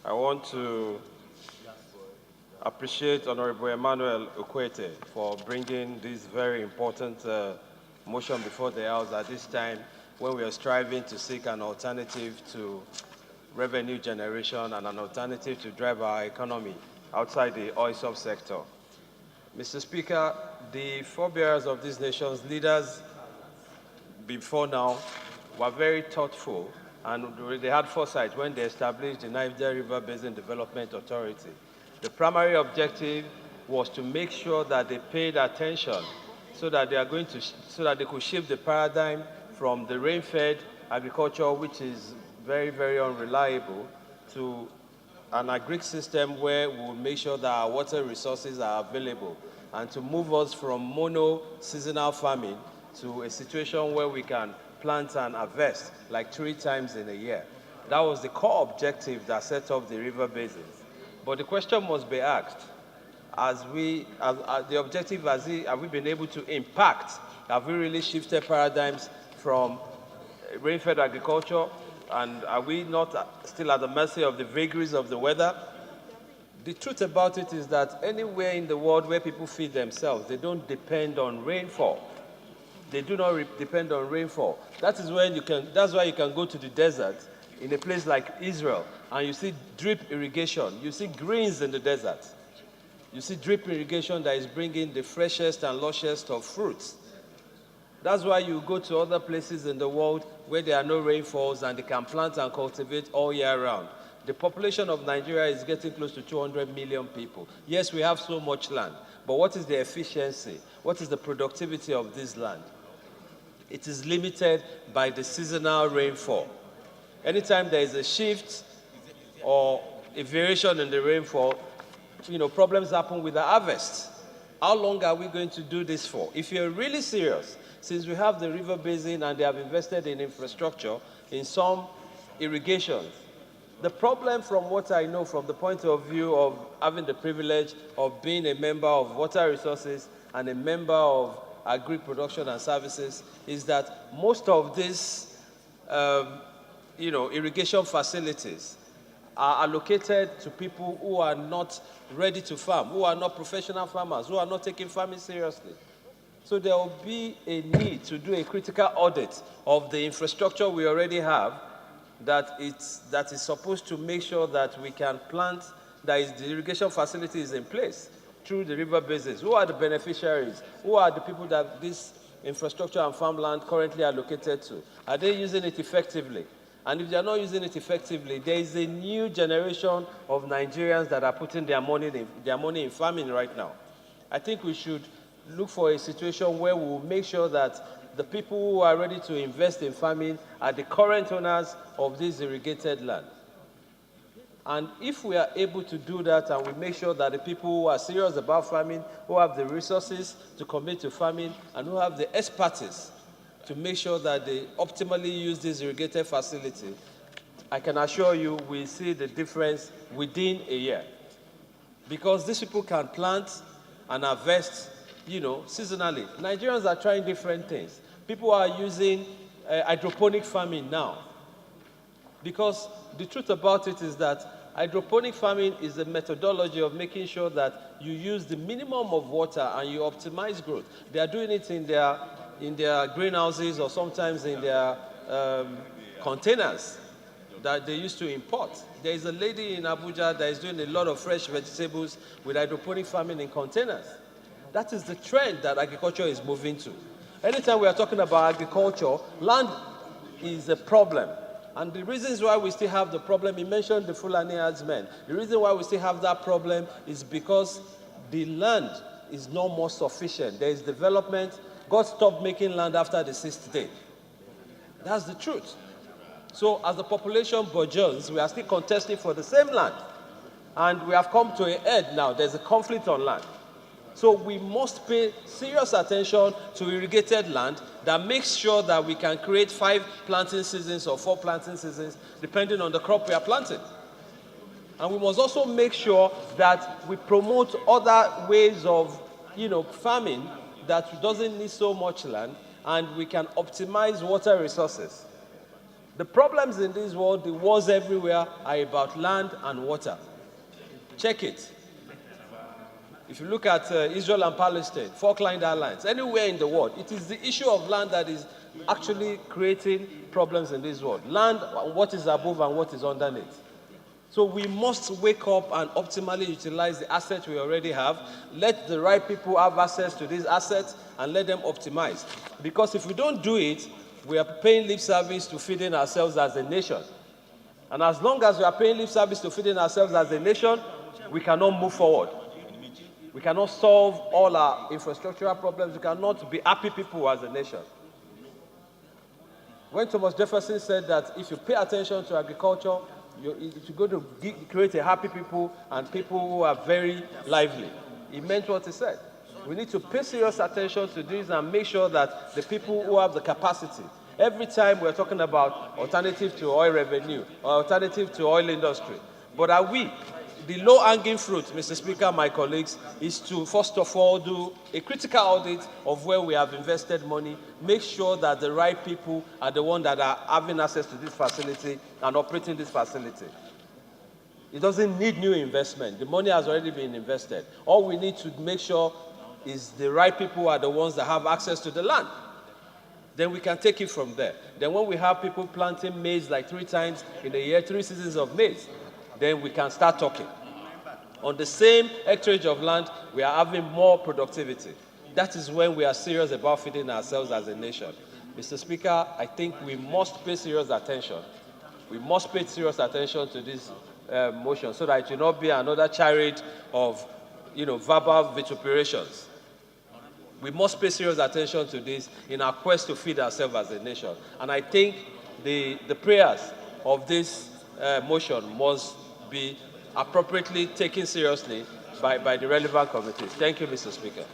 I want to appreciate Honorable Emmanuel Ukwete for bringing this very important motion before the House at this time when we are striving to seek an alternative to revenue generation and an alternative to drive our economy outside the oil subsector. Mr. Speaker, the forebearers of this nation's leaders before now were very thoughtful and they had foresight when they established the Niger River Basin Development Authority. The primary objective was to make sure that they paid attention so that they could shift the paradigm from the rain-fed agriculture, which is very, very unreliable, to an agric system where we will make sure that our water resources are available, and to move us from mono-seasonal farming to a situation where we can plant and harvest like 3 times in a year. That was the core objective that set up the river basins. But the question must be asked, have we been able to impact? Have we really shifted paradigms from rain-fed agriculture? And are we not still at the mercy of the vagaries of the weather? The truth about it is that anywhere in the world where people feed themselves, they don't depend on rainfall. They do not depend on rainfall. That's why you can go to the desert in a place like Israel and you see drip irrigation. You see greens in the desert. You see drip irrigation that is bringing the freshest and lushest of fruits. That's why you go to other places in the world where there are no rainfalls and they can plant and cultivate all year round. The population of Nigeria is getting close to 200 million people. Yes, we have so much land, but what is the efficiency? What is the productivity of this land? It is limited by the seasonal rainfall. Anytime there is a shift or a variation in the rainfall, problems happen with the harvest. How long are we going to do this for? If you're really serious, since we have the river basin and they have invested in infrastructure, in some irrigation, the problem from what I know from the point of view of having the privilege of being a member of water resources and a member of agri-production and services is that most of these irrigation facilities are allocated to people who are not ready to farm, who are not professional farmers, who are not taking farming seriously. So there will be a need to do a critical audit of the infrastructure we already have that is supposed to make sure that we can plant, the irrigation facility is in place through the river basins. Who are the beneficiaries? Who are the people that this infrastructure and farmland currently allocated to? Are they using it effectively? And if they are not using it effectively, there is a new generation of Nigerians that are putting their money in farming right now. I think we should look for a situation where we will make sure that the people who are ready to invest in farming are the current owners of this irrigated land. And if we are able to do that and we make sure that the people who are serious about farming, who have the resources to commit to farming, and who have the expertise to make sure that they optimally use this irrigated facility, I can assure you we'll see the difference within a year. Because these people can plant and harvest, seasonally. Nigerians are trying different things. People are using hydroponic farming now. Because the truth about it is that hydroponic farming is a methodology of making sure that you use the minimum of water and you optimize growth. They are doing it in their greenhouses or sometimes in their containers that they used to import. There is a lady in Abuja that is doing a lot of fresh vegetables with hydroponic farming in containers. That is the trend that agriculture is moving to. Anytime we are talking about agriculture, land is a problem. And the reasons why we still have the problem, he mentioned the Fulani herdsmen. The reason why we still have that problem is because the land is no more sufficient. There is development. God stopped making land after the 6th day. That's the truth. So as the population burgeons, we are still contesting for the same land. And we have come to an end now. There's a conflict on land. So we must pay serious attention to irrigated land that makes sure that we can create 5 planting seasons or 4 planting seasons, depending on the crop we are planting. And we must also make sure that we promote other ways of, farming that doesn't need so much land, and we can optimize water resources. The problems in this world, the wars everywhere, are about land and water. Check it. If you look at Israel and Palestine, Falkland Islands, anywhere in the world, it is the issue of land that is actually creating problems in this world. Land, what is above and what is underneath. So we must wake up and optimally utilize the assets we already have. Let the right people have access to these assets and let them optimize. Because if we don't do it, we are paying lip service to feeding ourselves as a nation. And as long as we are paying lip service to feeding ourselves as a nation, we cannot move forward. We cannot solve all our infrastructural problems. We cannot be happy people as a nation. When Thomas Jefferson said that if you pay attention to agriculture, you're going to create a happy people and people who are very lively. He meant what he said. We need to pay serious attention to this and make sure that the people who have the capacity, every time we're talking about alternative to oil revenue or alternative to oil industry, but are we? The low-hanging fruit, Mr. Speaker, my colleagues, is to first of all do a critical audit of where we have invested money, make sure that the right people are the ones that are having access to this facility and operating this facility. It doesn't need new investment. The money has already been invested. All we need to make sure is the right people are the ones that have access to the land. Then we can take it from there. Then when we have people planting maize like 3 times in a year, 3 seasons of maize, then we can start talking. On the same hectare of land, we are having more productivity. That is when we are serious about feeding ourselves as a nation. Mr. Speaker, I think we must pay serious attention. We must pay serious attention to this motion so that it will not be another charade of verbal vituperations. We must pay serious attention to this in our quest to feed ourselves as a nation. And I think the prayers of this motion must be appropriately taken seriously by the relevant committees. Thank you, Mr. Speaker.